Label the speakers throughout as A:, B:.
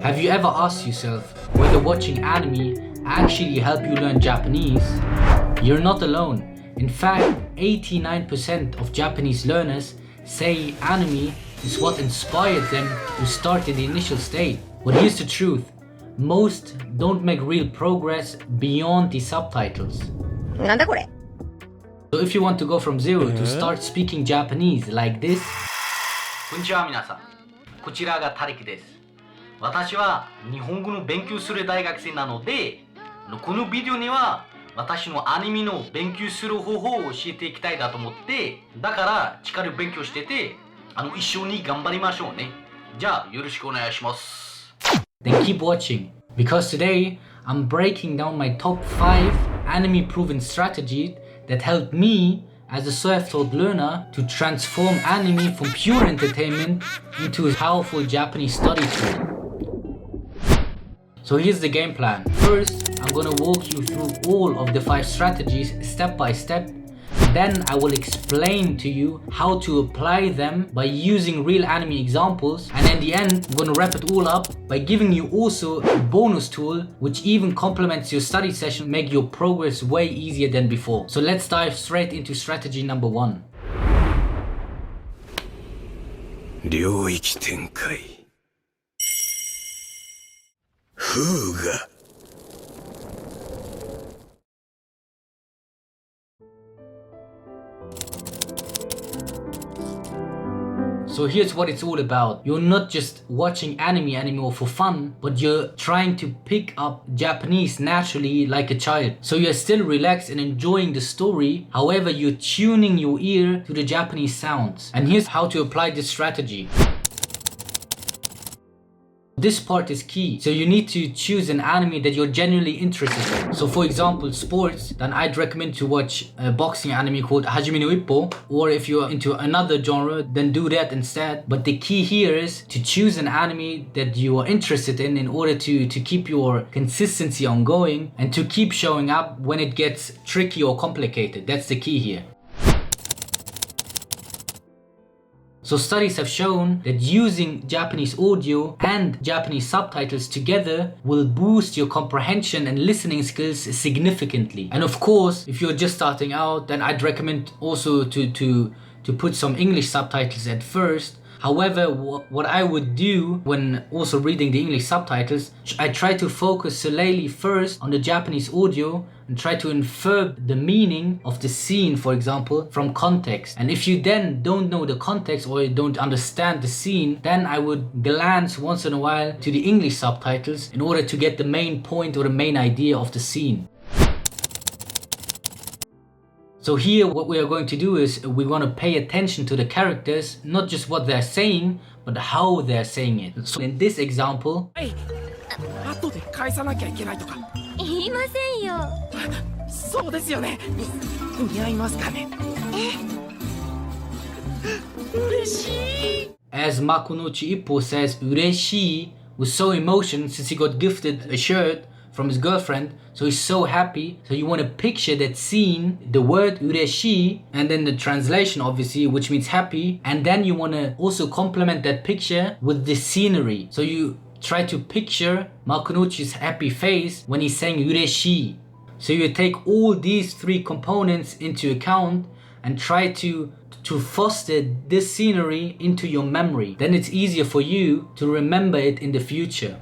A: Have you ever asked yourself whether watching anime actually help you learn Japanese? You're not alone. In fact, 89% of Japanese learners say anime is what inspired them to start in the initial state. But here's the truth. Most don't make real progress beyond the subtitles.
B: なんだこれ?
A: So if you want to go from zero to start speaking Japanese like this, こんにちは皆さん。こちらがタリクです。私は日本語の勉強する大学生なので、このビデオには私のアニメの勉強する方法を教えていきたいなと思って、だから力を勉強してて、一緒に頑張りましょうね。じゃあよろしくお願いします。Then keep watching, because today I'm breaking down my top 5 anime proven strategies that helped me as a self-taught learner to transform anime from pure entertainment into a powerful Japanese study tool. So here's the game plan. First, I'm gonna walk you through all of the 5 strategies step by step. Then I will explain to you how to apply them by using real anime examples. And in the end, I'm gonna wrap it all up by giving you also a bonus tool which even complements your study session, make your progress way easier than before. So let's dive straight into strategy number 1.
C: 領域展開風が
A: So here's what it's all about. You're not just watching anime anymore for fun, but you're trying to pick up Japanese naturally like a child. So you're still relaxed and enjoying the story, however you're tuning your ear to the Japanese sounds. And here's how to apply this strategy. This part is key, so you need to choose an anime that you're genuinely interested in. So for example, sports, then I'd recommend to watch a boxing anime called Hajime no Ippo, or if you're into another genre, then do that instead. But the key here is to choose an anime that you are interested in order to keep your consistency ongoing and to keep showing up when it gets tricky or complicated. That's the key here. So studies have shown that using Japanese audio and Japanese subtitles together will boost your comprehension and listening skills significantly. And of course, if you're just starting out, then I'd recommend also to put some English subtitles at first. However, what I would do when also reading the English subtitles, I try to focus solely first on the Japanese audio and try to infer the meaning of the scene, for example, from context. And if you then don't know the context or you don't understand the scene, then I would glance once in a while to the English subtitles in order to get the main point or the main idea of the scene. So here what we are going to do is we're going to pay attention to the characters, not just what they're saying, but how they're saying it. So in this example,
D: 後で返さなきゃいけないとか
B: 言いませんよ。
D: そうですよね。似合いますかね。嬉しい。
A: as Makunochi Ippo says, Ureshi was so emotional since he got gifted a shirt from his girlfriend, so he's so happy. So you want to picture that scene, the word ureshi, and then the translation obviously, which means happy, and then you want to also complement that picture with the scenery. So you try to picture Makunochi's happy face when he's saying ureshi. So you take all these 3 components into account and try to foster this scenery into your memory. Then it's easier for you to remember it in the future.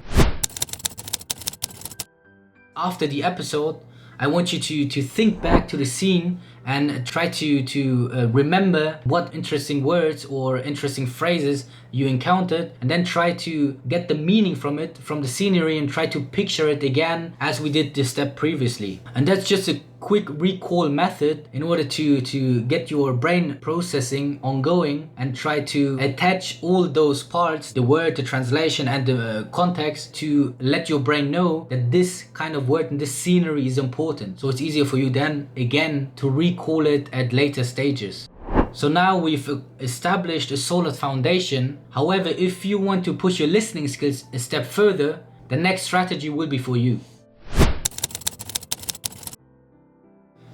A: After the episode, I want you to think back to the scene and try to remember what interesting words or interesting phrases you encountered, and then try to get the meaning from it, from the scenery, and try to picture it again as we did this step previously. And that's just a quick recall method in order to get your brain processing ongoing and try to attach all those parts, the word, the translation, and the context, to let your brain know that this kind of word and this scenery is important. So it's easier for you then again to recall it at later stages. So now we've established a solid foundation. However, if you want to push your listening skills a step further, the next strategy will be for you.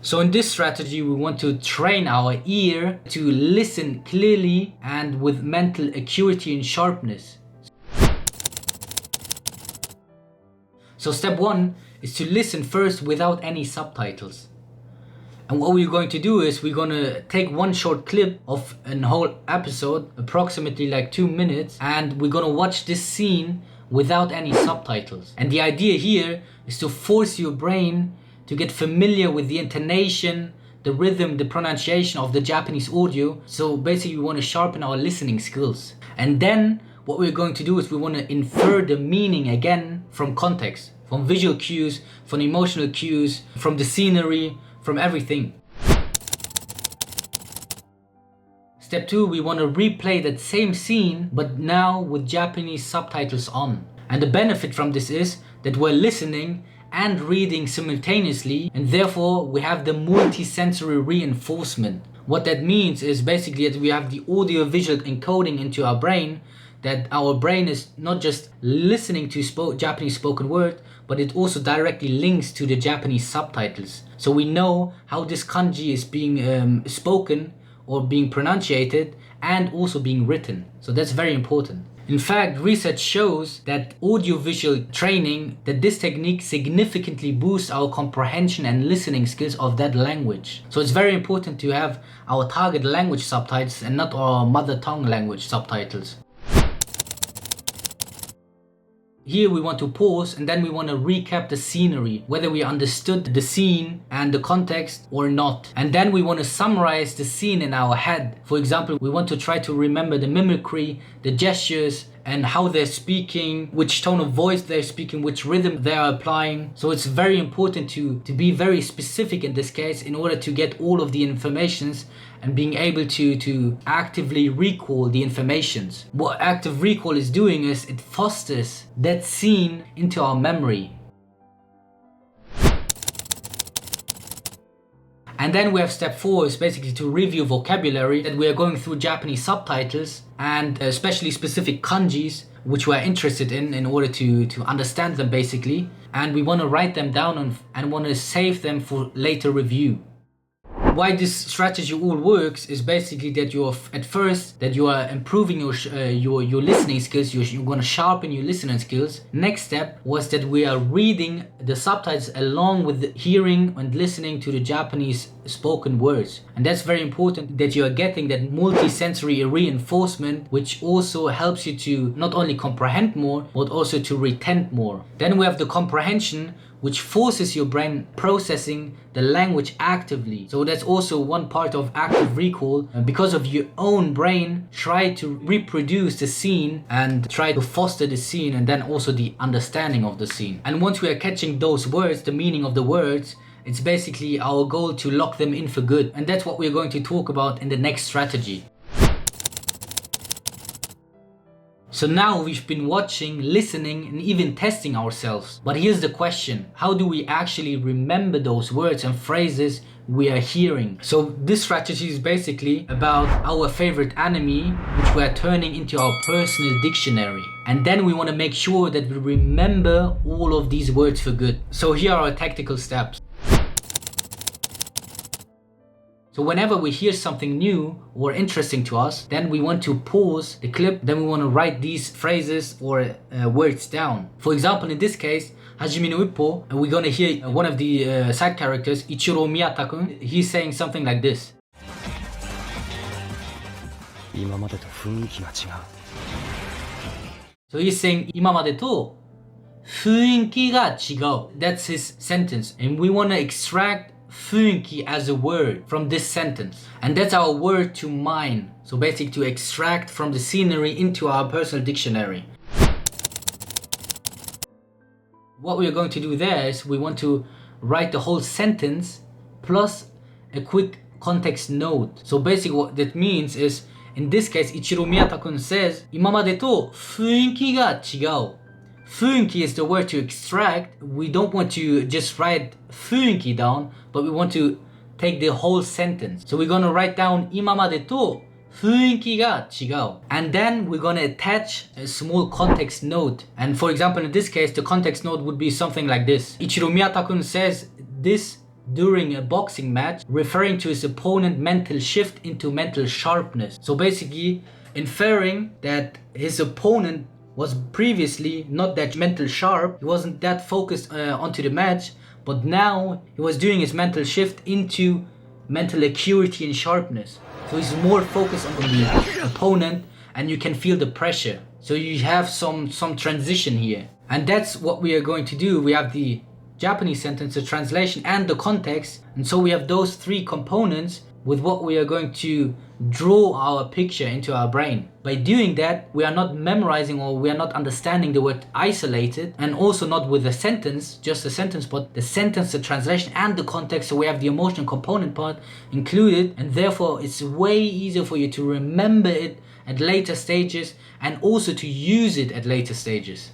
A: So in this strategy, we want to train our ear to listen clearly and with mental acuity and sharpness. So step 1 is to listen first without any subtitles. And what we're going to do is we're going to take one short clip of a whole episode, approximately like 2 minutes, and we're going to watch this scene without any subtitles. And the idea here is to force your brain to get familiar with the intonation, the rhythm, the pronunciation of the Japanese audio. So basically we want to sharpen our listening skills. And then what we're going to do is we want to infer the meaning again from context, from visual cues, from emotional cues, from the scenery, from everything. Step 2, we want to replay that same scene, but now with Japanese subtitles on. And the benefit from this is that we're listening and reading simultaneously, and therefore we have the multi-sensory reinforcement. What that means is basically that we have the audio-visual encoding into our brain, that our brain is not just listening to Japanese spoken word, but it also directly links to the Japanese subtitles. So we know how this kanji is being spoken or being pronunciated and also being written. So that's very important. In fact, research shows that audiovisual training, that this technique significantly boosts our comprehension and listening skills of that language. So it's very important to have our target language subtitles and not our mother tongue language subtitles. Here we want to pause and then we want to recap the scenery, whether we understood the scene and the context or not. And then we want to summarize the scene in our head. For example, we want to try to remember the mimicry, the gestures, and how they're speaking, which tone of voice they're speaking, which rhythm they are applying. So it's very important to be very specific in this case in order to get all of the informations and being able to actively recall the informations. What active recall is doing is it fosters that scene into our memory. And then we have step 4 is basically to review vocabulary, that we are going through Japanese subtitles and especially specific kanjis which we are interested in order to understand them basically. And we want to write them down and want to save them for later review. Why this strategy all works is basically that you are improving your listening skills. You're going to sharpen your listening skills. Next step was that we are reading the subtitles along with the hearing and listening to the Japanese spoken words. And that's very important, that you are getting that multi-sensory reinforcement, which also helps you to not only comprehend more but also to retain more. Then we have the comprehension, which forces your brain processing the language actively. So that's also one part of active recall. Because of your own brain, try to reproduce the scene and try to foster the scene and then also the understanding of the scene. And once we are catching those words, the meaning of the words, it's basically our goal to lock them in for good. And that's what we're going to talk about in the next strategy. So now we've been watching, listening, and even testing ourselves. But here's the question: how do we actually remember those words and phrases we are hearing? So this strategy is basically about our favorite anime, which we are turning into our personal dictionary. And then we want to make sure that we remember all of these words for good. So here are our tactical steps. So whenever we hear something new or interesting to us, then we want to pause the clip, then we want to write these phrases or words down. For example, in this case, Hajime no Ippo, we're gonna hear one of the side characters, Ichiro Miyata-kun, he's saying something like this. So he's saying, 今までと雰囲気が違う. That's his sentence. And we want to extract 雰囲気 as a word from this sentence. And that's our word to mine. So basically to extract from the scenery into our personal dictionary. What we are going to do there is we want to write the whole sentence plus a quick context note. So basically what that means is, in this case, Ichiro Miyata-kun says, 今までと雰囲気が違う. 雰囲気 is the word to extract. We don't want to just write 雰囲気 down, but we want to take the whole sentence. So we're going to write down 今までと雰囲気が違う. And then we're going to attach a small context note. And for example, in this case, the context note would be something like this. Ichiro Miyata-kun says this during a boxing match, referring to his opponent's mental shift into mental sharpness. So basically inferring that his opponent was previously not that mental sharp. He wasn't that focused onto the match, but now he was doing his mental shift into mental acuity and sharpness. So he's more focused on the opponent, and you can feel the pressure. So you have some transition here. And that's what we are going to do. We have the Japanese sentence, the translation, and the context. And so we have those three components with what we are going to draw our picture into our brain. By doing that, we are not memorizing or we are not understanding the word isolated, and also not with the sentence, just the sentence, but the sentence, the translation, and the context. So we have the emotional component part included, and therefore it's way easier for you to remember it at later stages and also to use it at later stages.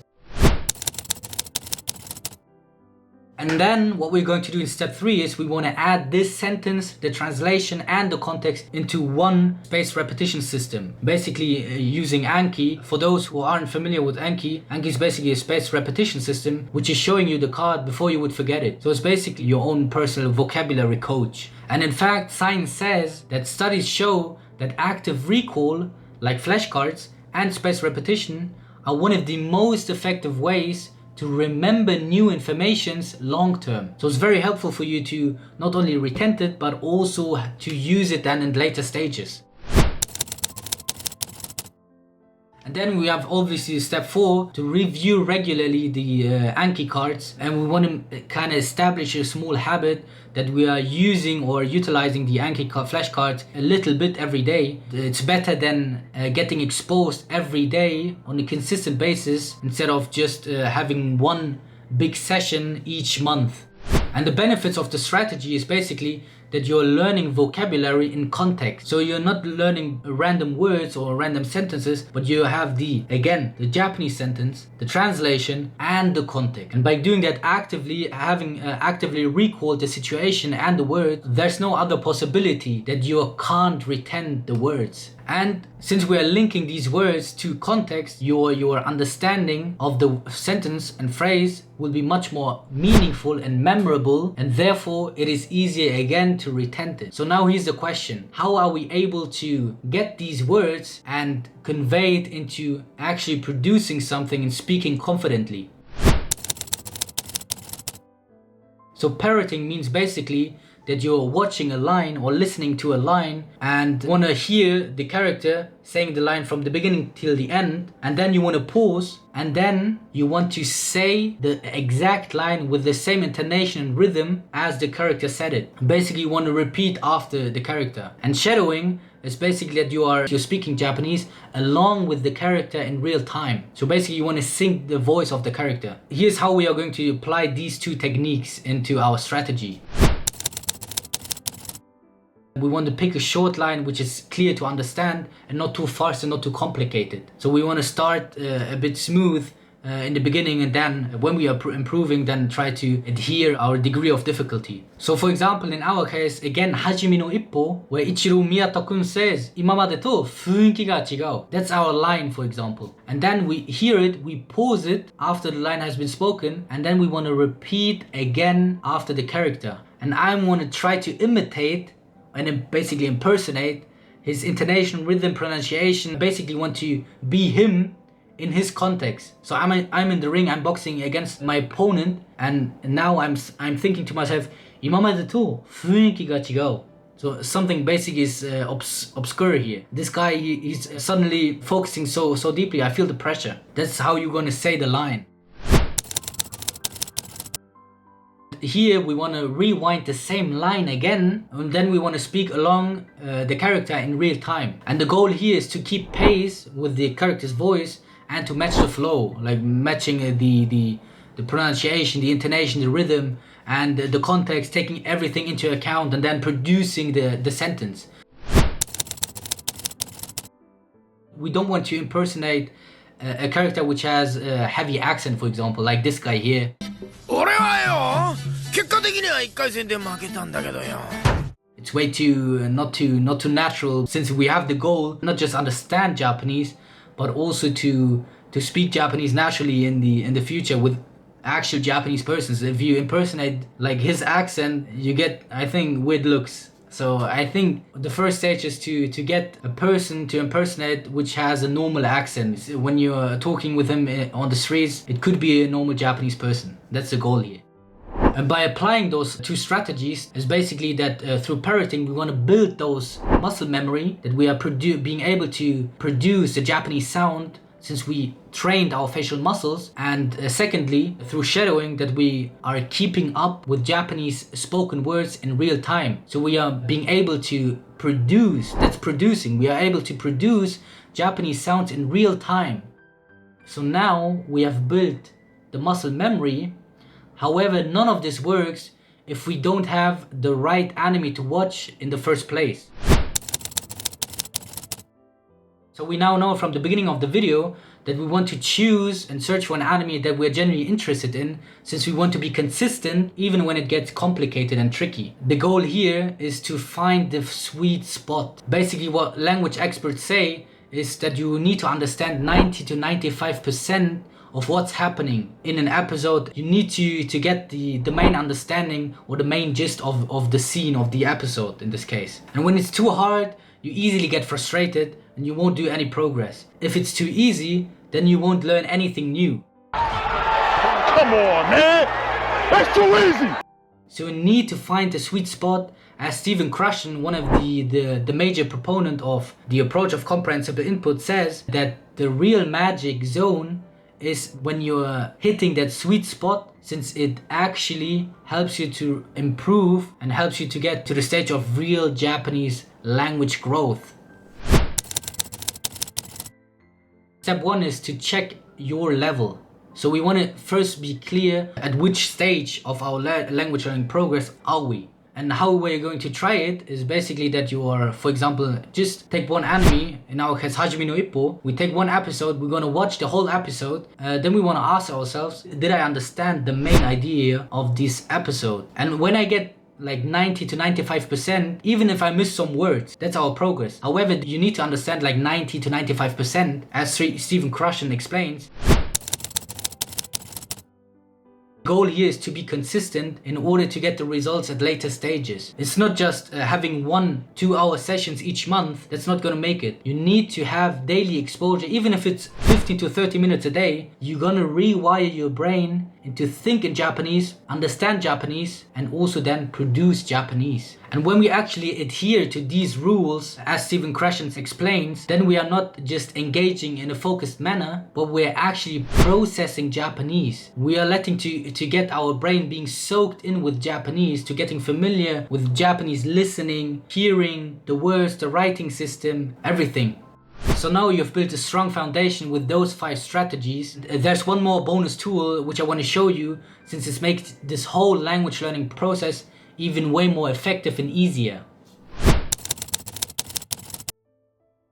A: And then what we're going to do in step 3 is we want to add this sentence, the translation, and the context into one spaced repetition system. Basically using Anki. For those who aren't familiar with Anki is basically a spaced repetition system which is showing you the card before you would forget it. So it's basically your own personal vocabulary coach. And in fact, science says that studies show that active recall, like flashcards and spaced repetition, are one of the most effective ways to remember new informations long term. So it's very helpful for you to not only retain it, but also to use it then in later stages. And then we have obviously step 4 to review regularly the Anki cards, and we want to kind of establish a small habit that we are using or utilizing the Anki flashcards a little bit every day. It's better than getting exposed every day on a consistent basis instead of just having one big session each month. And the benefits of the strategy is basically that you're learning vocabulary in context. So you're not learning random words or random sentences, but you have the Japanese sentence, the translation, and the context. And by doing that actively, having actively recalled the situation and the word, there's no other possibility that you can't retain the words. And since we are linking these words to context, your understanding of the sentence and phrase will be much more meaningful and memorable, and therefore it is easier again to retain it. So now here's the question: how are we able to get these words and convey it into actually producing something and speaking confidently? So parroting means basically that you're watching a line or listening to a line and want to hear the character saying the line from the beginning till the end, and then you want to pause, and then you want to say the exact line with the same intonation and rhythm as the character said it. Basically you want to repeat after the character. And shadowing is basically that you're speaking Japanese along with the character in real time. So basically you want to sync the voice of the character. Here's how we are going to apply these two techniques into our strategy. We want to pick a short line which is clear to understand and not too fast and not too complicated. So we want to start a bit smooth in the beginning, and then when we are improving, then try to adhere our degree of difficulty. So for example, in our case, again, Hajime no Ippo, where Ichiro Miyata-kun says, "Imamade to fuunki ga chigau." That's our line, for example. And then we hear it, we pause it after the line has been spoken, and then we want to repeat again after the character. And I want to try to imitate and basically impersonate his intonation, rhythm, pronunciation. Basically want to be him in his context. So I'm in the ring, I'm boxing against my opponent, and now I'm thinking to myself, "Imamade to fuunki ga chigau." So something basic is obscure here. This guy, he's suddenly focusing so deeply. I feel the pressure. That's how you're gonna say the line. Here we want to rewind the same line again, and then we want to speak along the character in real time. And the goal here is to keep pace with the character's voice and to match the flow, like matching the pronunciation, the intonation, the rhythm, and the context, taking everything into account, and then producing the sentence. We don't want to impersonate a character which has a heavy accent, for example, like this guy here. It's way too not too natural, since we have the goal not just understand Japanese, but also to speak Japanese naturally in the future with actual Japanese persons. If you impersonate like his accent, you get, I think, weird looks So I think the first stage is to get a person to impersonate which has a normal accent. When you're talking with him on the streets, it could be a normal Japanese person. That's the goal here. And by applying those two strategies is basically that through parroting we want to build those muscle memory that we are being able to produce the Japanese sound since we trained our facial muscles, and secondly through shadowing that we are keeping up with Japanese spoken words in real time. So we are being able to produce, we are able to produce Japanese sounds in real time. So now we have built the muscle memory. However, none of this works if we don't have the right anime to watch in the first place. So we now know from the beginning of the video that we want to choose and search for an anime that we're genuinely interested in, since we want to be consistent even when it gets complicated and tricky. The goal here is to find the sweet spot. Basically what language experts say is that you need to understand 90 to 95% of what's happening in an episode. You need to get the main understanding or the main gist of the scene of the episode in this case. And when it's too hard, you easily get frustrated and you won't do any progress. If it's too easy, then you won't learn anything new.
E: Come on, man! That's too easy!
A: So you need to find the sweet spot. As Stephen Krashen, one of the major proponent of the approach of comprehensible input, says that the real magic zone is when you're hitting that sweet spot, since it actually helps you to improve and helps you to get to the stage of real Japanese language growth. Step 1 is to check your level. So we want to first be clear at which stage of our language learning progress are we. And how we're going to try it is basically that you are, for example, just take one anime, in our case Hajime no Ippo. We take one episode, we're going to watch the whole episode, then we want to ask ourselves, did I understand the main idea of this episode? And when I get like 90 to 95%, even if I miss some words, that's our progress. However, you need to understand like 90 to 95%, as Stephen Krashen explains. The goal here is to be consistent in order to get the results at later stages. It's not just having 1-2 hour sessions each month that's not gonna make it. You need to have daily exposure, even if it's 15 to 30 minutes a day. You're gonna rewire your brain into think in Japanese, understand Japanese, and also then produce Japanese. And when we actually adhere to these rules, as Stephen Krashen explains, then we are not just engaging in a focused manner, but we're actually processing Japanese. We are letting to get our brain being soaked in with Japanese, to getting familiar with Japanese listening, hearing, the words, the writing system, everything. So now you've built a strong foundation with those 5 strategies. There's one more bonus tool which I want to show you, since it makes this whole language learning process even way more effective and easier.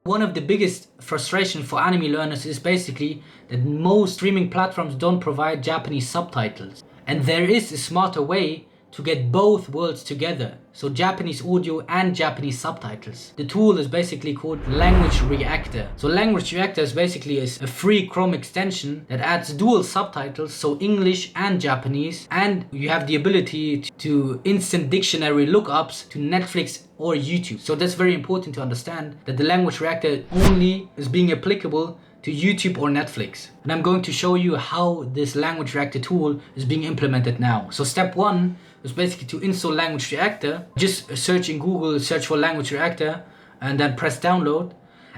A: One of the biggest frustrations for anime learners is basically that most streaming platforms don't provide Japanese subtitles. And there is a smarter way to get both worlds together, so Japanese audio and Japanese subtitles. The tool is basically called Language Reactor. So Language Reactor is basically a free Chrome extension that adds dual subtitles, so English and Japanese, and you have the ability to instant dictionary lookups to Netflix or YouTube. So that's very important to understand, that the Language Reactor only is being applicable to YouTube or Netflix. And I'm going to show you how this Language Reactor tool is being implemented now. So step 1 is basically to install Language Reactor. Just search in Google, search for Language Reactor, and then press download.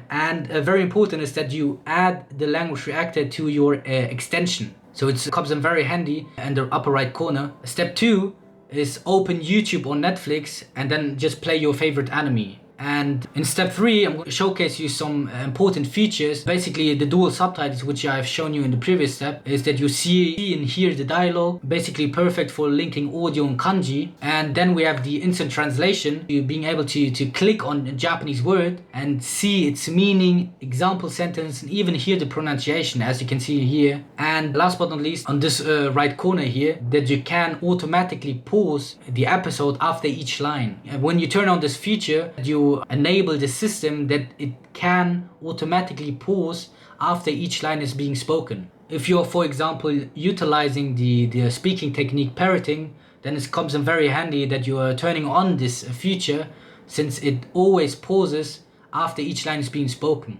A: And very important is that you add the Language Reactor to your extension. So it comes in very handy in the upper right corner. Step 2 is open YouTube or Netflix and then just play your favorite anime. And in step 3, I'm going to showcase you some important features. Basically, the dual subtitles, which I've shown you in the previous step, is that you see and hear the dialogue, basically perfect for linking audio and kanji. And then we have the instant translation, you being able to click on a Japanese word and see its meaning, example sentence, and even hear the pronunciation, as you can see here. And last but not least, on this right corner here, that you can automatically pause the episode after each line. And when you turn on this feature, you enable the system that it can automatically pause after each line is being spoken. If you're, for example, utilizing the speaking technique parroting, then it comes in very handy that you are turning on this feature since it always pauses after each line is being spoken.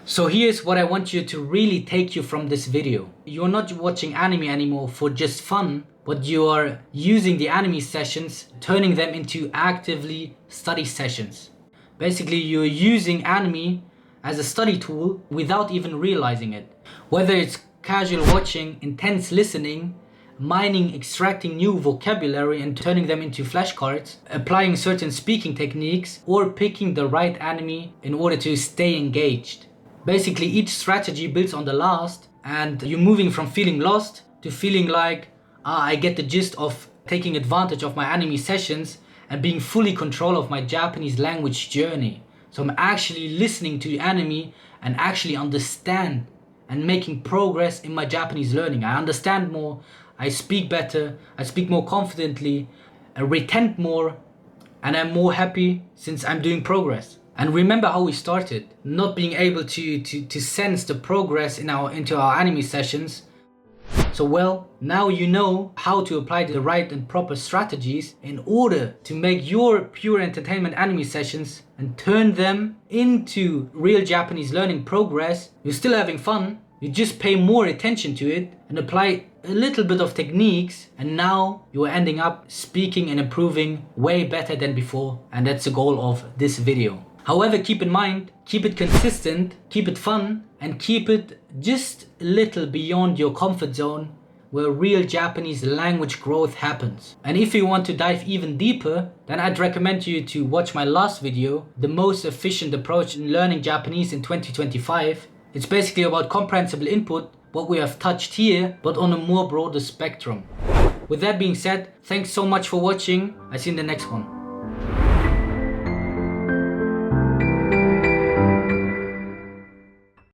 A: So here's what I want you to really take you from this video. You're not watching anime anymore for just fun, but you are using the anime sessions, turning them into actively study sessions. Basically, you're using anime as a study tool without even realizing it. Whether it's casual watching, intense listening, mining, extracting new vocabulary and turning them into flashcards, applying certain speaking techniques, or picking the right anime in order to stay engaged. Basically, each strategy builds on the last, and you're moving from feeling lost to feeling like, I get the gist of taking advantage of my anime sessions and being fully control of my Japanese language journey. So I'm actually listening to anime and actually understand and making progress in my Japanese learning. I understand more, I speak better, I speak more confidently, I retain more, and I'm more happy since I'm doing progress. And remember how we started, not being able to sense the progress into our anime sessions. So well, now you know how to apply the right and proper strategies in order to make your pure entertainment anime sessions and turn them into real Japanese learning progress. You're still having fun, you just pay more attention to it and apply a little bit of techniques, and now you're ending up speaking and improving way better than before, and that's the goal of this video. However, keep in mind, keep it consistent, keep it fun, and keep it just a little beyond your comfort zone where real Japanese language growth happens. And if you want to dive even deeper, then I'd recommend you to watch my last video, The Most Efficient Approach in Learning Japanese in 2025. It's basically about comprehensible input, what we have touched here, but on a more broader spectrum. With that being said, thanks so much for watching. I'll see you in the next one.